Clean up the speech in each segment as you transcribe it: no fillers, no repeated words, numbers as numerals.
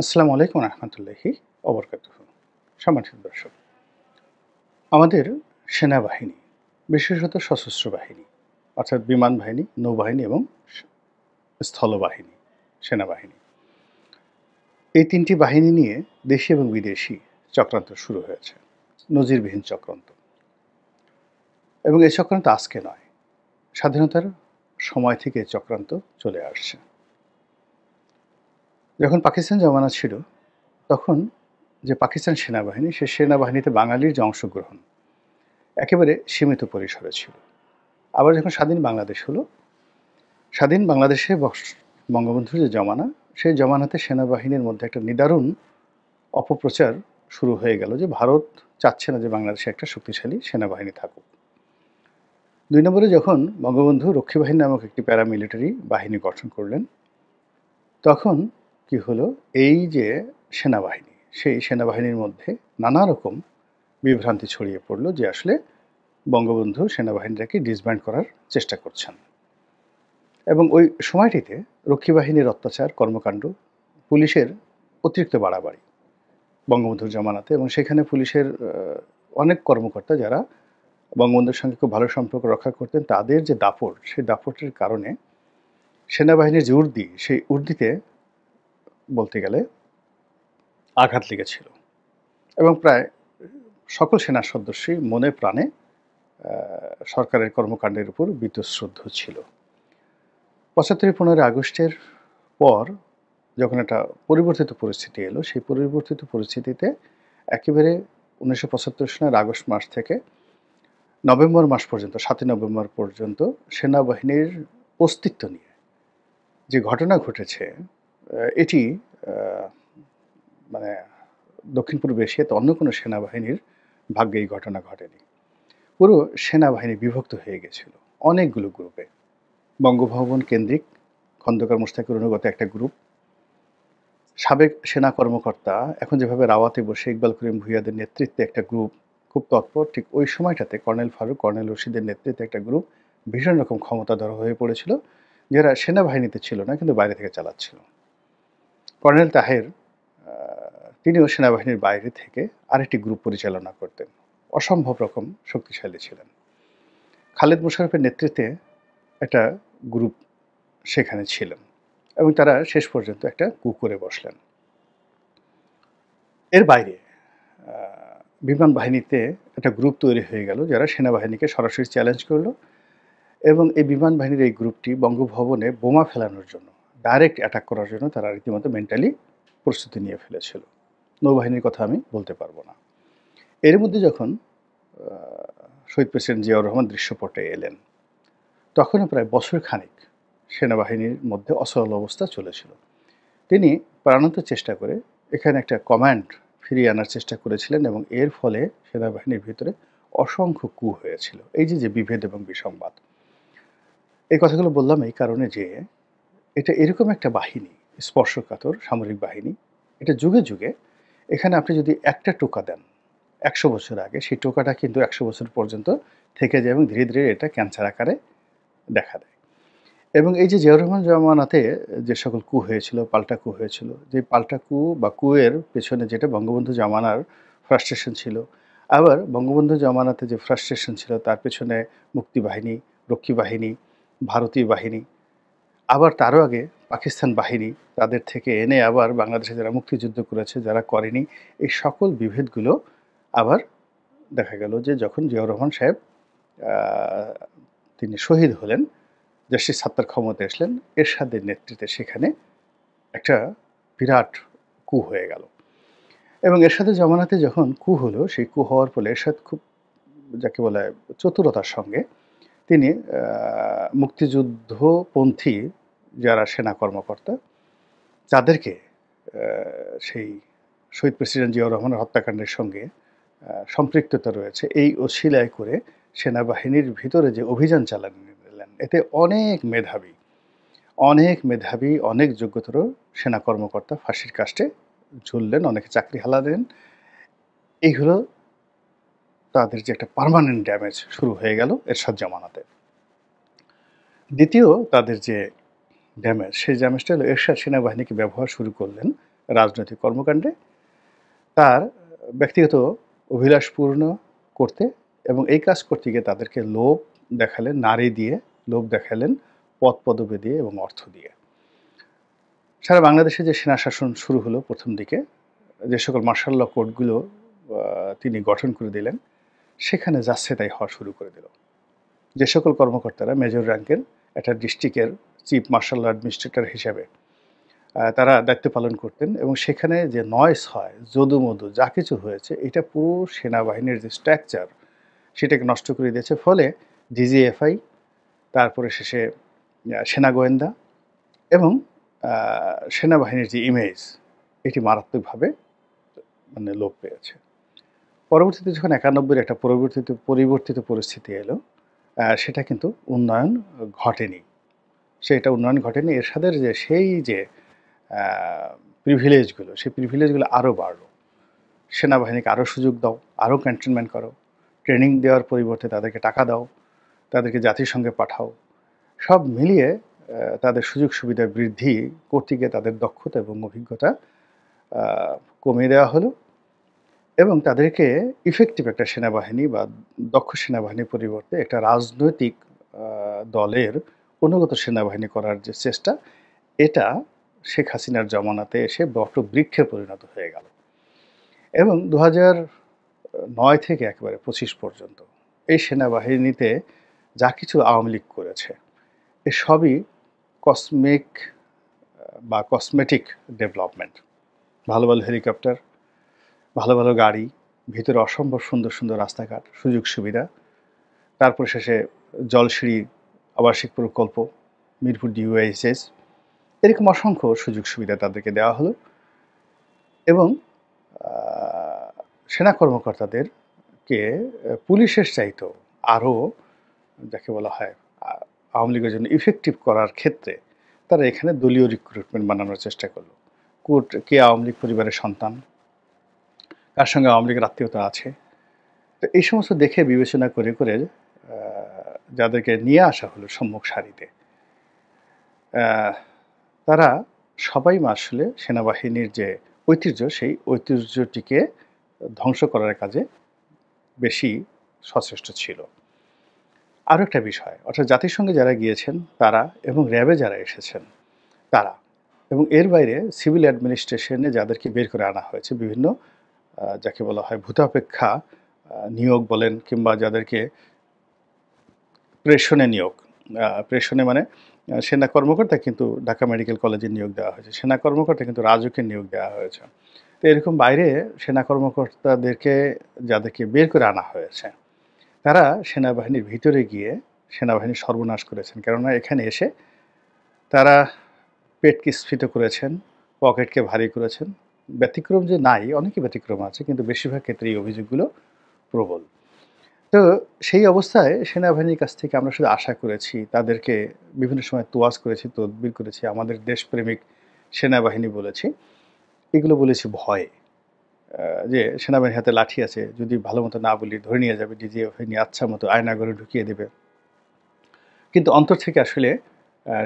আসসালামু আলাইকুম রহমতুল্লাহি ওবরকাতুহু। সম্মানিত দর্শক, আমাদের সেনাবাহিনী, বিশেষত সশস্ত্র বাহিনী অর্থাৎ বিমান বাহিনী, নৌবাহিনী এবং স্থলবাহিনী, সেনাবাহিনী, এই তিনটি বাহিনী নিয়ে দেশি এবং বিদেশি চক্রান্ত শুরু হয়েছে, নজিরবিহীন চক্রান্ত। এবং এই চক্রান্ত আজকে নয়, স্বাধীনতার সময় থেকে এই চক্রান্ত চলে আসছে। যখন পাকিস্তান জমানা ছিল, তখন যে পাকিস্তান সেনাবাহিনী, সে সেনাবাহিনীতে বাঙালির যে অংশগ্রহণ একেবারে সীমিত পরিসরে ছিল। আবার যখন স্বাধীন বাংলাদেশ হলো, স্বাধীন বাংলাদেশে বঙ্গবন্ধুর যে জমানা, সেই জমানাতে সেনাবাহিনীর মধ্যে একটা নিদারুণ অপপ্রচার শুরু হয়ে গেল যে ভারত চাচ্ছে না যে বাংলাদেশে একটা শক্তিশালী সেনাবাহিনী থাকুক। ২ নম্বরে যখন বঙ্গবন্ধু রক্ষী বাহিনী নামক একটি প্যারামিলিটারি বাহিনী গঠন করলেন, তখন কি হলো, এই যে সেনাবাহিনী, সেই সেনাবাহিনীর মধ্যে নানা রকম বিভ্রান্তি ছড়িয়ে পড়লো যে আসলে বঙ্গবন্ধু সেনাবাহিনীটাকে ডিসব্যান্ড করার চেষ্টা করছেন। এবং ওই সময়টিতে রক্ষী বাহিনীর অত্যাচার, কর্মকাণ্ড, পুলিশের অতিরিক্ত বাড়াবাড়ি বঙ্গবন্ধুর জমানাতে, এবং সেখানে পুলিশের অনেক কর্মকর্তা যারা বঙ্গবন্ধুর সঙ্গে খুব ভালো সম্পর্ক রক্ষা করতেন, তাদের যে দাপট, সেই দাপটের কারণে সেনাবাহিনীর যে উর্দি, সেই উর্দিতে বলতে গেলে আঘাত লেগেছিল এবং প্রায় সকল সেনা সদস্যই মনে প্রাণে সরকারের কর্মকাণ্ডের উপর বীতশ্রদ্ধ ছিল। ৭৫-১৫ আগস্টের পর যখন একটা পরিবর্তিত পরিস্থিতি এলো, সেই পরিবর্তিত পরিস্থিতিতে একেবারে ১৯৭৫ সনের আগস্ট মাস থেকে নভেম্বর মাস পর্যন্ত, ৭ই নভেম্বর পর্যন্ত সেনাবাহিনীর অস্তিত্ব নিয়ে যে ঘটনা ঘটেছে, এটি মানে দক্ষিণ পূর্ব এশিয়াতে অন্য কোনো সেনাবাহিনীর ভাগ্যে এই ঘটনা ঘটেনি। পুরো সেনাবাহিনী বিভক্ত হয়ে গেছিল অনেকগুলো গ্রুপে। বঙ্গভবন কেন্দ্রিক খন্দকার মোশতাকুর অনুগত একটা গ্রুপ, সাবেক সেনা কর্মকর্তা এখন যেভাবে রাওয়াতে বসে ইকবাল করিম ভূঁইয়াদের নেতৃত্বে একটা গ্রুপ খুব তৎপর, ঠিক ওই সময়টাতে কর্নেল ফারুক, কর্নেল রশিদের নেতৃত্বে একটা গ্রুপ ভীষণ রকম ক্ষমতাধর হয়ে পড়েছিল, যারা সেনাবাহিনীতে ছিল না কিন্তু বাইরে থেকে চালাচ্ছিল। কর্নেল তাহের, তিনিও সেনাবাহিনীর বাইরে থেকে আরেকটি গ্রুপ পরিচালনা করতেন, অসম্ভব রকম শক্তিশালী ছিলেন। খালেদ মোশাররফের নেতৃত্বে একটা গ্রুপ সেখানে ছিলেন এবং তারা শেষ পর্যন্ত একটা কু করে বসলেন। এর বাইরে বিমান বাহিনীতে একটা গ্রুপ তৈরি হয়ে গেল যারা সেনাবাহিনীকে সরাসরি চ্যালেঞ্জ করলো, এবং এই বিমান বাহিনীর এই গ্রুপটি বঙ্গভবনে বোমা ফেলানোর জন্য, ডাইরেক্ট অ্যাটাক করার জন্য তারা রীতিমতো মেন্টালি প্রস্তুতি নিয়ে ফেলেছিল। নৌবাহিনীর কথা আমি বলতে পারবো না। এর মধ্যে যখন শহীদ প্রেসিডেন্ট জিয়াউর রহমান দৃশ্যপটে এলেন, তখনও প্রায় বছর খানিক সেনাবাহিনীর মধ্যে অসহল অবস্থা চলেছিল। তিনি প্রাণান্ত চেষ্টা করে এখানে একটা কমান্ড ফিরিয়ে আনার চেষ্টা করেছিলেন এবং এর ফলে সেনাবাহিনীর ভিতরে অসংখ্য কু হয়েছিল। এই যে বিভেদ এবং বিসংবাদ, এই কথাগুলো বললাম এই কারণে যে এটা এরকম একটা বাহিনী, স্পর্শকাতর সামরিক বাহিনী, এটা যুগে যুগে এখানে আপনি যদি একটা টোকা দেন ১০০ বছর আগে, সেই টোকাটা কিন্তু ১০০ বছর পর্যন্ত থেকে যায় এবং ধীরে ধীরে এটা ক্যান্সার আকারে দেখা দেয়। এবং এই যে জিয়াউর রহমান জমানাতে যে সকল কু হয়েছিল, পাল্টা কু হয়েছিল, যে পাল্টা কু বা কুয়ের পেছনে যেটা বঙ্গবন্ধু জমানার ফ্রাস্ট্রেশন ছিল, আবার বঙ্গবন্ধু জমানাতে যে ফ্রাস্ট্রেশন ছিল তার পেছনে মুক্তিবাহিনী, রক্ষী বাহিনী, ভারতীয় বাহিনী, আবার তারও আগে পাকিস্তান বাহিনী, তাদের থেকে এনে আবার বাংলাদেশে যারা মুক্তিযুদ্ধ করেছে, যারা করেনি, এই সকল বিভেদগুলো আবার দেখা গেল যে যখন জিয়াউর রহমান সাহেব তিনি শহীদ হলেন, জাস্টিস সাত্তার ক্ষমতায় আসলেন, এরশাদের নেতৃত্বে সেখানে একটা বিরাট কু হয়ে গেল। এবং এরশাদের জমানাতে যখন কু হলো, সেই কু হওয়ার ফলে এরশাদ খুব, যাকে বলা হয়, চতুরতার সঙ্গে তিনি মুক্তিযুদ্ধপন্থী যারা সেনা কর্মকর্তা, তাদেরকে সেই শহীদ প্রেসিডেন্ট জিয়াউর রহমানের হত্যাকাণ্ডের সঙ্গে সম্পৃক্ততা রয়েছে এই অছিলায় করে সেনাবাহিনীর ভিতরে যে অভিযান চালালেন, এতে অনেক মেধাবী, অনেক যোগ্যতর সেনা কর্মকর্তা ফাঁসির কাস্টে ঝুললেন, অনেকে চাকরি হারালেন। এই হলো তাদের যে একটা পার্মানেন্ট ড্যামেজ শুরু হয়ে গেল এরশাদ জমানাতে। দ্বিতীয় তাদের যে ড্যামেজ, সেই ড্যামেজটা হলো এরশাদ সেনাবাহিনীকে ব্যবহার শুরু করলেন রাজনৈতিক কর্মকাণ্ডে তার ব্যক্তিগত অভিলাষ পূর্ণ করতে এবং এই কাজ করতে গিয়ে তাদেরকে লোভ দেখালেন, নারী দিয়ে লোভ দেখালেন, পদপদবি দিয়ে এবং অর্থ দিয়ে। সারা বাংলাদেশে যে সেনা শাসন শুরু হলো প্রথম দিকে, যে সকল মার্শাল ল কোর্টগুলো তিনি গঠন করে দিলেন, সেখানে যাচ্ছে তাই হওয়া শুরু করে দিল। যে সকল কর্মকর্তারা মেজর র্যাঙ্কের একটা ডিস্ট্রিক্টের চিফ মার্শাল অ্যাডমিনিস্ট্রেটর হিসাবে তারা দায়িত্ব পালন করতেন এবং সেখানে যে নয়েস হয়, যদুমধু যা কিছু হয়েছে, এটা পুরো সেনাবাহিনীর যে স্ট্রাকচার সেটাকে নষ্ট করে দিয়েছে। ফলে ডিজিএফআই, তারপরে শেষে সেনা গোয়েন্দা এবং সেনাবাহিনীর যে ইমেজ, এটি মারাত্মকভাবে মানে লোপ পেয়েছে। পরবর্তীতে যখন 91-এর একটা পরিবর্তিত পরিস্থিতি এলো, সেটা কিন্তু উন্নয়ন ঘটেনি। সেটা উন্নয়ন ঘটেনি। এরশাদের যে সেই যে প্রিভিলেজগুলো, সেই প্রিভিলেজগুলো আরও বাড়লো। সেনাবাহিনীকে আরও সুযোগ দাও, আরও ক্যান্টনমেন্ট করো, ট্রেনিং দেওয়ার পরিবর্তে তাদেরকে টাকা দাও, তাদেরকে জাতিসংঘে পাঠাও। সব মিলিয়ে তাদের সুযোগ সুবিধা বৃদ্ধি করতে গিয়ে তাদের দক্ষতা এবং অভিজ্ঞতা কমিয়ে দেওয়া হলো এবং তাদেরকে ইফেক্টিভ একটা সেনাবাহিনী বা দক্ষ সেনাবাহিনীর পরিবর্তে একটা রাজনৈতিক দলের অনুগত সেনাবাহিনী করার যে চেষ্টা, এটা শেখ হাসিনার জমানাতে এসে বৃক্ষে পরিণত হয়ে গেল। এবং 2009 থেকে একেবারে 25 পর্যন্ত এই সেনাবাহিনীতে যা কিছু আওয়ামী লীগ করেছে, এ সবই কসমেটিক ডেভেলপমেন্ট। ভালো ভালো হেলিকপ্টার, ভালো ভালো গাড়ি, ভিতরে অসম্ভব সুন্দর সুন্দর রাস্তাঘাট, সুযোগ সুবিধা, তারপর শেষে জলসিঁড়ি আবাসিক প্রকল্প, মিরপুর ডিওএইচএস, এরকম অসংখ্য সুযোগ সুবিধা তাদেরকে দেওয়া হলো এবং সেনা কর্মকর্তাদেরকে পুলিশের চাইতেও আরও যাকে বলা হয় আওয়ামী লীগের জন্য ইফেক্টিভ করার ক্ষেত্রে তারা এখানে দলীয় রিক্রুটমেন্ট বানানোর চেষ্টা করলো। কে আওয়ামী লীগ পরিবারের সন্তান, কার সঙ্গে আওয়ামী লীগের আত্মীয়তা আছে, তো এই সমস্ত দেখে বিবেচনা করে করে যাদেরকে নিয়ে আসা হলো সম্মুখ সারিতে, তারা সবাই আসলে সেনাবাহিনীর যে ঐতিহ্য, সেই ঐতিহ্যটিকে ধ্বংস করার কাজে বেশি সচেষ্ট ছিল। আরও একটা বিষয়, অর্থাৎ জাতিসংঘে যারা গিয়েছেন তারা এবং র্যাবে যারা এসেছেন তারা, এবং এর বাইরে সিভিল অ্যাডমিনিস্ট্রেশনে যাদেরকে বের করে আনা হয়েছে, বিভিন্ন যাকে বলা হয় ভূতাপেক্ষা নিয়োগ বলেন, কিংবা যাদেরকে প্রেষণে মানে সেনা কর্মকর্তা কিন্তু ঢাকা মেডিকেল কলেজে নিয়োগ দেওয়া হয়েছে, সেনা কর্মকর্তা কিন্তু রাজুকে নিয়োগ দেওয়া হয়েছে। তো এরকম বাইরে সেনা কর্মকর্তাদেরকে যাদেরকে বের করে আনা হয়েছে, তারা সেনাবাহিনীর ভিতরে গিয়ে সেনাবাহিনীর সর্বনাশ করেছেন। কেননা এখানে এসে তারা পেটকে স্ফীত করেছেন, পকেটকে ভারী করেছেন। ব্যতিক্রম যে নাই, অনেকই ব্যতিক্রম আছে, কিন্তু বেশিরভাগ ক্ষেত্রে এই অভিযোগগুলো প্রবল। তো সেই অবস্থায় সেনাবাহিনীর কাছ থেকে আমরা শুধু আশা করেছি, তাদেরকে বিভিন্ন সময় তোয়াজ করেছি, তদবির করেছি, আমাদের দেশপ্রেমিক সেনাবাহিনী বলেছি। এগুলো বলেছি ভয়ে, যে সেনাবাহিনীর হাতে লাঠি আছে, যদি ভালো মতো না বলি ধরে নিয়ে যাবে, ডিজিএফআই নিয়ে আচ্ছা মতো আয়নাঘরে ঢুকিয়ে দেবে। কিন্তু অন্তর থেকে আসলে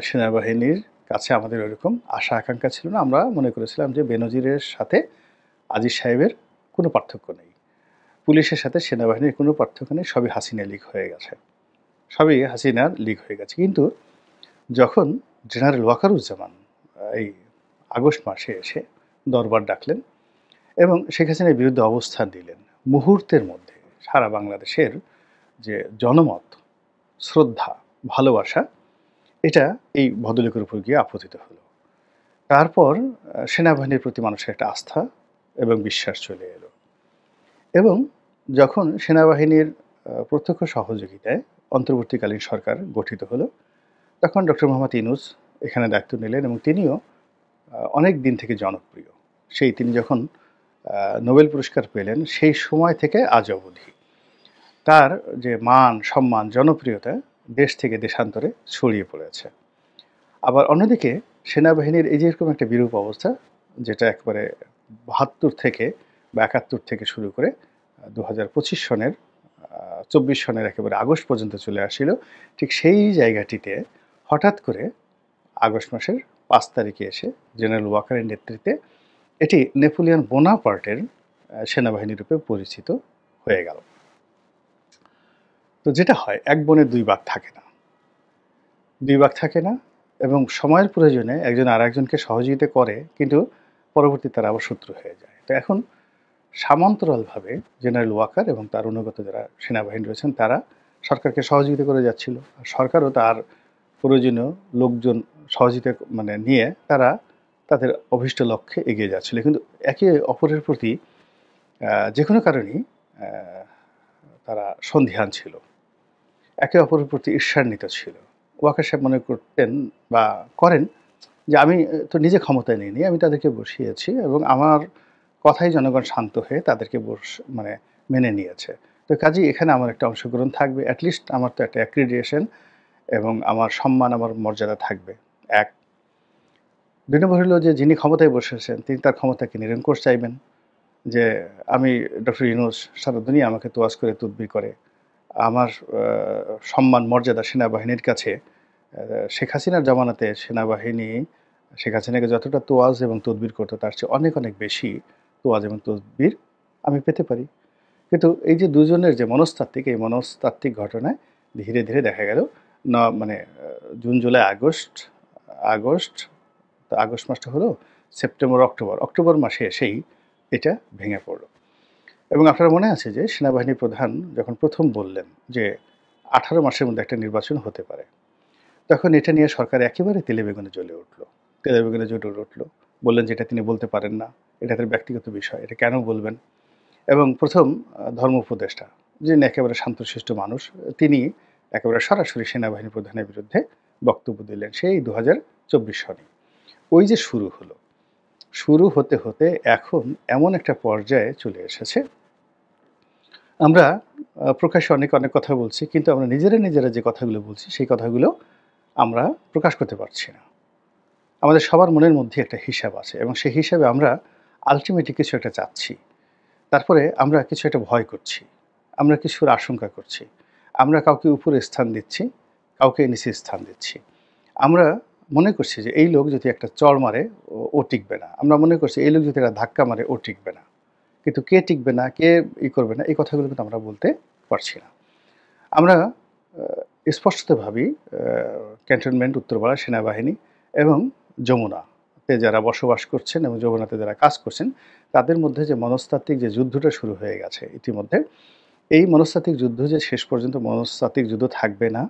সেনাবাহিনীর কাছে আমাদের ওরকম আশা আকাঙ্ক্ষা ছিল না। আমরা মনে করেছিলাম যে বেনজিরের সাথে আজিজ সাহেবের কোনো পার্থক্য নেই, পুলিশের সাথে সেনাবাহিনীর কোনো পার্থক্য নেই, সবই হাসিনা লীগ হয়ে গেছে, সবই হাসিনার লীগ হয়ে গেছে। কিন্তু যখন জেনারেল ওয়াকারুজ্জামান এই আগস্ট মাসে এসে দরবার ডাকলেন এবং শেখ হাসিনার বিরুদ্ধে অবস্থান দিলেন, মুহূর্তের মধ্যে সারা বাংলাদেশের যে জনমত, শ্রদ্ধা, ভালোবাসা, এটা এই ভদ্রলোকের উপর গিয়ে আপতিত হলো। তারপর সেনাবাহিনীর প্রতি মানুষের একটা আস্থা এবং বিশ্বাস চলে এলো এবং যখন সেনাবাহিনীর প্রত্যক্ষ সহযোগিতায় অন্তর্বর্তীকালীন সরকার গঠিত হলো, তখন ডক্টর মোহাম্মদ ইউনূস এখানে দায়িত্ব নিলেন এবং তিনিও অনেক দিন থেকে জনপ্রিয়। তিনি যখন নোবেল পুরস্কার পেলেন, সেই সময় থেকে আজ অবধি তার যে মান, সম্মান, জনপ্রিয়তা দেশ থেকে দেশান্তরে ছড়িয়ে পড়েছে। আবার অন্যদিকে সেনাবাহিনীর এই যে এরকম একটা বিরূপ অবস্থা, যেটা একবারে ৭২ থেকে বা ৭১ থেকে শুরু করে 2025 সনের 24 সনের একেবারে আগস্ট পর্যন্ত চলে আসছিল, ঠিক সেই জায়গাটিতে হঠাৎ করে আগস্ট মাসের 5 তারিখে এসে জেনারেল ওয়াকারের নেতৃত্বে এটি নেপোলিয়ন বোনাপার্টের সেনাবাহিনী রূপে পরিচিত হয়ে গেল। তো যেটা হয়, এক বনে দুই বাঘ থাকে না। দুই বাঘ থাকে না এবং সময়ের প্রয়োজনে একজন আরেকজনকে সহযোগিতা করে, কিন্তু পরবর্তীতে তারা আবার শত্রু হয়ে যায়। তো এখন সমান্তরালভাবে জেনারেল ওয়াকার এবং তার অনুগত যারা সেনাবাহিনী রয়েছেন তারা সরকারকে সহযোগিতা করে যাচ্ছিল। আর সরকারও তার প্রয়োজনীয় লোকজন সহযোগিতা নিয়ে তারা তাদের অভীষ্ট লক্ষ্যে এগিয়ে যাচ্ছিল। কিন্তু একে অপরের প্রতি যে কোনো কারণেই তারা সন্দিহান ছিল, একে অপরের প্রতি ঈর্ষান্বিত ছিল। ওয়াকার সাহেব মনে করতেন বা করেন যে আমি তো নিজে ক্ষমতায় নিইনি, আমি তাদেরকে বসিয়েছি এবং আমার কথাই জনগণ শান্ত হয়ে তাদেরকে মেনে নিয়েছে। তো কাজেই এখানে আমার একটা অংশগ্রহণ থাকবে, অ্যাটলিস্ট আমার তো একটা অ্যাক্রিডিয়েশন এবং আমার সম্মান, আমার মর্যাদা থাকবে। এক ২ নম্বর হলো যে যিনি ক্ষমতায় বসেছেন তিনি তার ক্ষমতাকে নিরঙ্কুশ চাইবেন, যে আমি ডক্টর ইউনূস সারা দুনিয়া আমাকে তোয়াজ করে তদবির করে, আমার সম্মান মর্যাদা সেনাবাহিনীর কাছে শেখ হাসিনার জামানাতে সেনাবাহিনী শেখ হাসিনাকে যতটা তোয়াজ এবং তদবির করতো তার চেয়ে অনেক অনেক বেশি তোয়াজ এবং তদবির আমি পেতে পারি। কিন্তু এই যে দুজনের যে মনস্তাত্ত্বিক, এই মনস্তাত্ত্বিক ঘটনায় ধীরে ধীরে দেখা গেল জুন জুলাই আগস্ট তো আগস্ট মাসটা হলো, সেপ্টেম্বর অক্টোবর মাসে এসেই এটা ভেঙে পড়ল। এবং আপনার মনে আছে যে সেনাবাহিনী প্রধান যখন প্রথম বললেন যে 18 মাসের মধ্যে একটা নির্বাচন হতে পারে, তখন এটা নিয়ে সরকার একেবারে তেলেবেগুনে জ্বলে উঠল। বললেন যে এটা তিনি বলতে পারেন না, এটা তার ব্যক্তিগত বিষয়, এটা কেন বলবেন। এবং প্রথম ধর্ম উপদেষ্টা, যিনি একেবারে শান্তশিষ্ট মানুষ, তিনি একেবারে সরাসরি সেনাবাহিনী প্রধানের বিরুদ্ধে বক্তব্য দিলেন সেই 2024 সনে। ওই যে শুরু হতে হতে এখন এমন একটা পর্যায়ে চলে এসেছে, আমরা প্রকাশ্যে অনেক কথা বলছি, কিন্তু আমরা নিজেরা যে কথাগুলো বলছি সেই কথাগুলো আমরা প্রকাশ করতে পারছি না। আমাদের সবার মনের মধ্যে একটা হিসাব আছে এবং সেই হিসাবে আমরা আলটিমেটলি কিছু একটা চাচ্ছি, তারপরে আমরা কিছু একটা ভয় করছি, আমরা কিছুর আশঙ্কা করছি, আমরা কাউকে উপরে স্থান দিচ্ছি, কাউকে নিচে স্থান দিচ্ছি। আমরা মনে করছি যে এই লোক যদি একটা চড় মারে ও টিকবে না, আমরা মনে করছি এই লোক যদি একটা ধাক্কা মারে ও টিকবে না। কিন্তু কে টিকবে না, কে করবে না, এই কথাগুলো কিন্তু আমরা বলতে পারছি না। আমরা স্পষ্টত ভাবি ক্যান্টনমেন্ট, উত্তরপাড়া সেনাবাহিনী এবং যমুনাতে যারা বসবাস করছেন এবং যমুনাতে যারা কাজ করছেন তাদের মধ্যে যে মনস্তাত্ত্বিক যে যুদ্ধটা শুরু হয়ে গেছে ইতিমধ্যে, এই মনস্তাত্ত্বিক যুদ্ধ যে শেষ পর্যন্ত মনস্তাত্ত্বিক যুদ্ধ থাকবে না,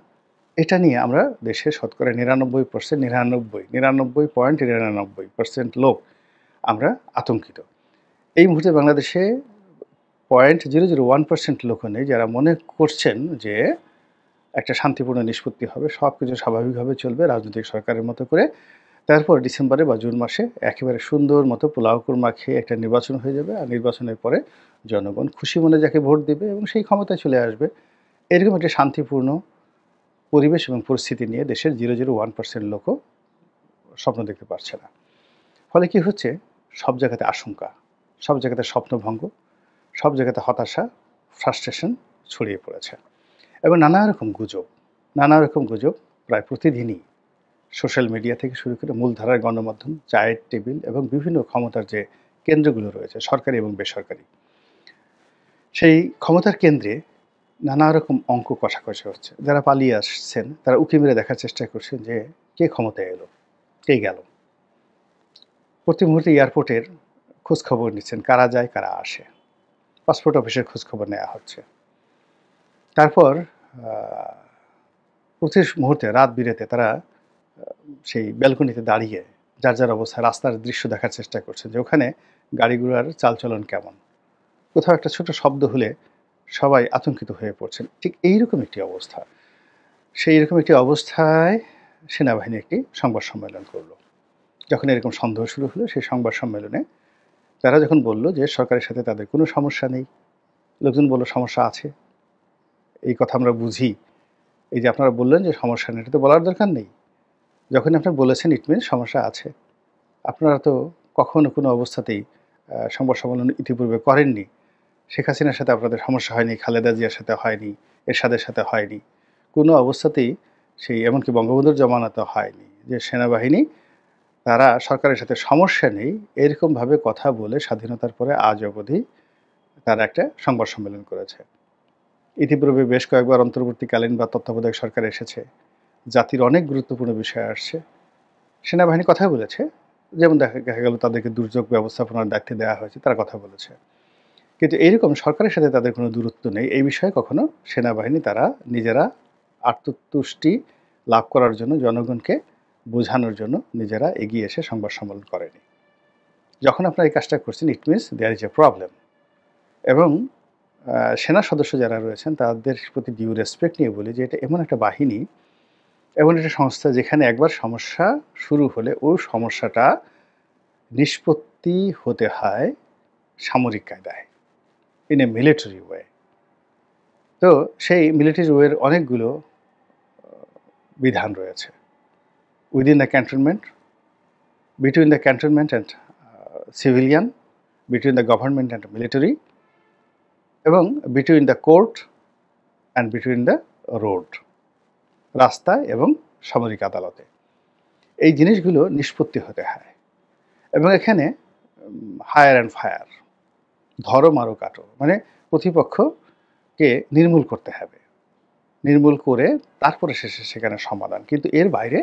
এটা নিয়ে আমরা দেশের শতকরা 99.99% লোক আমরা আতঙ্কিত। এই মুহূর্তে বাংলাদেশে 0.001% লোকও নেই যারা মনে করছেন যে একটা শান্তিপূর্ণ নিষ্পত্তি হবে, সব কিছু স্বাভাবিকভাবে চলবে রাজনৈতিক সরকারের মতো করে, তারপর ডিসেম্বরে বা জুন মাসে একেবারে সুন্দর মতো পোলাও কোরমা খেয়ে একটা নির্বাচন হয়ে যাবে, আর নির্বাচনের পরে জনগণ খুশি মনে যাকে ভোট দেবে এবং সেই ক্ষমতায় চলে আসবে। এরকম একটা শান্তিপূর্ণ পরিবেশ এবং পরিস্থিতি নিয়ে দেশের 0.01% লোকও স্বপ্ন দেখতে পারছে না। ফলে কি হচ্ছে, সব জায়গাতে আশঙ্কা, সব জায়গাতে স্বপ্নভঙ্গ, সব জায়গাতে হতাশা, ফ্রাস্ট্রেশন ছড়িয়ে পড়েছে এবং নানা রকম গুজব প্রায় প্রতিদিনই সোশ্যাল মিডিয়া থেকে শুরু করে মূলধারার গণমাধ্যম, চায়ের টেবিল এবং বিভিন্ন ক্ষমতার যে কেন্দ্রগুলো রয়েছে সরকারি এবং বেসরকারি, সেই ক্ষমতার কেন্দ্রে নানা রকম অঙ্ক কষাকষি হচ্ছে। যারা পালিয়ে আসছেন তারা উঁকি মেরে দেখার চেষ্টা করছেন যে কে ক্ষমতায় এলো, কে গেল। প্রতি মুহূর্তে এয়ারপোর্টের খোঁজখবর নিচ্ছেন, কারা যায় কারা আসে, পাসপোর্ট অফিসের খোঁজখবর নেওয়া হচ্ছে। তারপর প্রতি মুহূর্তে রাত বিরেতে তারা সেই ব্যালকনিতে দাঁড়িয়ে যার অবস্থায় রাস্তার দৃশ্য দেখার চেষ্টা করছেন যে ওখানে গাড়িগুলোর চালচলন কেমন, কোথাও একটা ছোট শব্দ হলে সবাই আতঙ্কিত হয়ে পড়ছেন। ঠিক এইরকম একটি অবস্থা, সেই রকম একটি অবস্থায় সেনাবাহিনী একটি সংবাদ সম্মেলন করলো। যখন এরকম সন্দেহ শুরু হলো, সেই সংবাদ সম্মেলনে তারা যখন বলল যে সরকারের সাথে তাদের কোনো সমস্যা নেই, লোকজন বলল সমস্যা আছে, এই কথা আমরা বুঝি, এই যে আপনারা বললেন যে সমস্যা নেই, এটা তো বলার দরকার নেই। যখন আপনারা বলেছেন ইট মিনস সমস্যা আছে। আপনারা তো কখনো কোনো অবস্থাতেই সংবাদ সম্মেলন ইতিপূর্বে করেননি। শেখ হাসিনার সাথে আপনাদের সমস্যা হয়নি, খালেদা জিয়ার সাথে হয়নি, এরশাদের সাথে হয়নি, কোনো অবস্থাতেই সেই এমনকি বঙ্গবন্ধুর জমানাতে হয়নি যে সেনাবাহিনী তারা সরকারের সাথে সমস্যা নেই এরকমভাবে কথা বলে স্বাধীনতার পরে আজ অবধি তারা একটা সংবাদ সম্মেলন করেছে। ইতিপূর্বে বেশ কয়েকবার অন্তর্বর্তীকালীন বা তত্ত্বাবধায়ক সরকার এসেছে। জাতির অনেক গুরুত্বপূর্ণ বিষয় আসছে। সেনাবাহিনী কথাই বলেছে। যেমন দেখা গেল তাদেরকে দুর্যোগ ব্যবস্থাপনার দায়িত্ব দেওয়া হয়েছে, তারা কথা বলেছে। কিন্তু এইরকম সরকারের সাথে তাদের কোনো দূরত্ব নেই। এই বিষয়ে কখনো সেনাবাহিনী তারা নিজেরা আত্মতুষ্টি লাভ করার জন্য জনগণকে বোঝানোর জন্য নিজেরা এগিয়ে এসে সংবাদ সম্মেলন করেনি। যখন আপনারা এই কাজটা করছেন it means there is a problem. এবং সেনা সদস্য যারা রয়েছেন তাদের প্রতি ডিউ রেসপেক্ট নিয়ে বলি যে এটা এমন একটা বাহিনী, এমন একটা সংস্থা যেখানে একবার সমস্যা শুরু হলে ওই সমস্যাটা নিষ্পত্তি হতে হয় সামরিক কায়দায়, ইন এ মিলিটারি ওয়ে। তো সেই মিলিটারি ওয়ের অনেকগুলো বিধান রয়েছে। Within the cantonment, between the cantonment and civilian, between the government and military, এবং between the court and between the road, রাস্তায় এবং সামরিক আদালতে। এই জিনিসগুলো নিষ্পত্তি হতে হয়। এবং এখানে হায়ার অ্যান্ড ফায়ার, ধরো মারো কাটো, মানে প্রতিপক্ষকে নির্মূল করতে হবে। নির্মূল করে তারপরে শেষে সেখানে সমাধান। কিন্তু এর বাইরে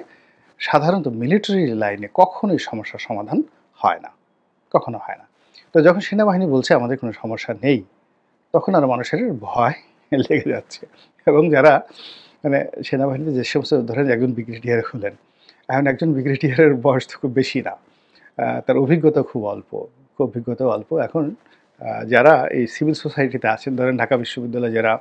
সাধারণত মিলিটারি লাইনে কখনোই সমস্যার সমাধান হয় না, কখনো হয় না। তো যখন সেনাবাহিনী বলছে আমাদের কোনো সমস্যা নেই, তখন আর মানুষের ভয় লেগে যাচ্ছে। এবং যারা মানে সেনাবাহিনীতে যে সমস্ত ধরেন একজন ব্রিগেডিয়ার হলেন, এখন একজন ব্রিগেডিয়ারের বয়স তো খুব বেশি না, তার অভিজ্ঞতা খুব অল্প, অভিজ্ঞতাও অল্প। এখন যারা এই সিভিল সোসাইটিতে আছেন, ধরেন ঢাকা বিশ্ববিদ্যালয়ে যারা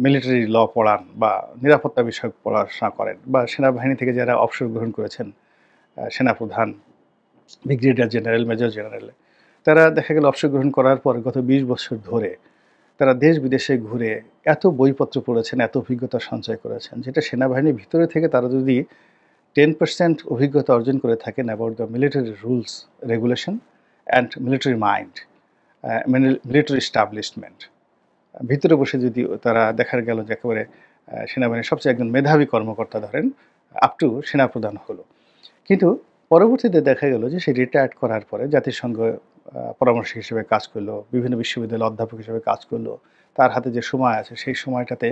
মিলিটারি ল পড়ান বা নিরাপত্তা বিষয়ক পড়াশোনা করেন, বা সেনাবাহিনী থেকে যারা অবসর গ্রহণ করেছেন, সেনাপ্রধান, ব্রিগেডিয়ার জেনারেল, মেজর জেনারেল, তারা দেখা গেল অবসর গ্রহণ করার পর গত ২০ বছর ধরে তারা দেশ বিদেশে ঘুরে এত বইপত্র পড়েছেন, এত অভিজ্ঞতা সঞ্চয় করেছেন, যেটা সেনাবাহিনীর ভিতরে থেকে তারা যদি 10% অভিজ্ঞতা অর্জন করে থাকেন about the military rules, regulation and military mind, military establishment, ভিতরে বসে যদি তারা দেখা গেল যে একেবারে সেনাবাহিনীর সবচেয়ে একজন মেধাবী কর্মকর্তা ধরেন আপ টু সেনাপ্রধান হলো, কিন্তু পরবর্তীতে দেখা গেল যে সে রিটায়ার্ড করার পরে জাতিসংঘ পরামর্শক হিসেবে কাজ করলো, বিভিন্ন বিশ্ববিদ্যালয়ে অধ্যাপক হিসেবে কাজ করলো, তার হাতে যে সময় আছে সেই সময়টাতে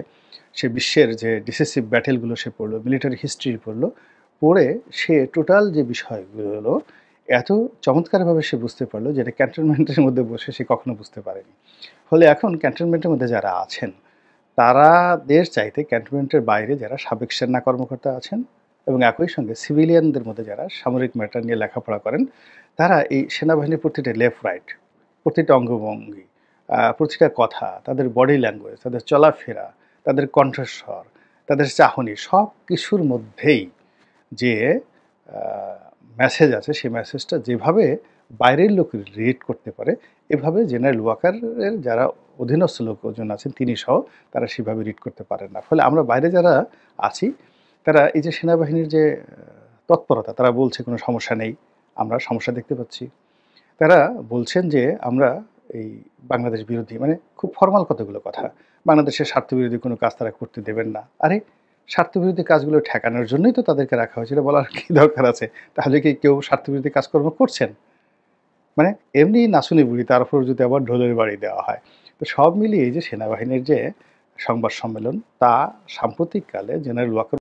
সে বিশ্বের যে ডিসিসিভ ব্যাটেলগুলো সে পড়লো, মিলিটারি হিস্ট্রি পড়লো, পড়ে সে টোটাল যে বিষয়গুলো এত চমৎকারভাবে সে বুঝতে পারলো যেটা ক্যান্টনমেন্টের মধ্যে বসে সে কখনো বুঝতে পারেনি। ফলে এখন ক্যান্টনমেন্টের মধ্যে যারা আছেন তারাদের চাইতে ক্যান্টনমেন্টের বাইরে যারা সাবেক সেনা কর্মকর্তা আছেন এবং একই সঙ্গে সিভিলিয়ানদের মধ্যে যারা সামরিক ম্যাটার নিয়ে লেখাপড়া করেন, তারা এই সেনাবাহিনীর প্রতিটা লেফট রাইট, প্রতিটা অঙ্গভঙ্গি, প্রতিটা কথা, তাদের বডি ল্যাঙ্গুয়েজ, তাদের চলাফেরা, তাদের কণ্ঠস্বর, তাদের চাহনি, সব কিছুর মধ্যেই যে মেসেজ আছে সেই মেসেজটা যেভাবে বাইরের লোক রিড করতে পারে, এভাবে জেনারেল ওয়াকারের যারা অধীনস্থ লোকজন আছেন তিনি সহ তারা সেভাবে রিড করতে পারেন না। ফলে আমরা বাইরে যারা আছি তারা এই যে সেনাবাহিনীর যে তৎপরতা, তারা বলছে কোনো সমস্যা নেই, আমরা সমস্যা দেখতে পাচ্ছি। তারা বলছেন যে আমরা এই বাংলাদেশ বিরোধী, মানে খুব ফরমাল কতগুলো কথা, বাংলাদেশের স্বার্থবিরোধী কোনো কাজ তারা করতে দেবেন না। আরে স্বার্থবিরোধী কাজগুলো ঠেকানোর জন্যই তো তাদেরকে রাখা হয়েছিল, বলার কি দরকার আছে? তাহলে কি কেউ স্বার্থবিরোধী কাজকর্ম করছেন? মানে এমনি নাচুনি বুড়ি, তার উপর যদি আবার ঢোলের বাড়ি দেওয়া হয়। তো সব মিলিয়ে এই যে সেনাবাহিনীর যে সংবাদ সম্মেলন, তা সাম্প্রতিককালে জেনারেল ওয়াকার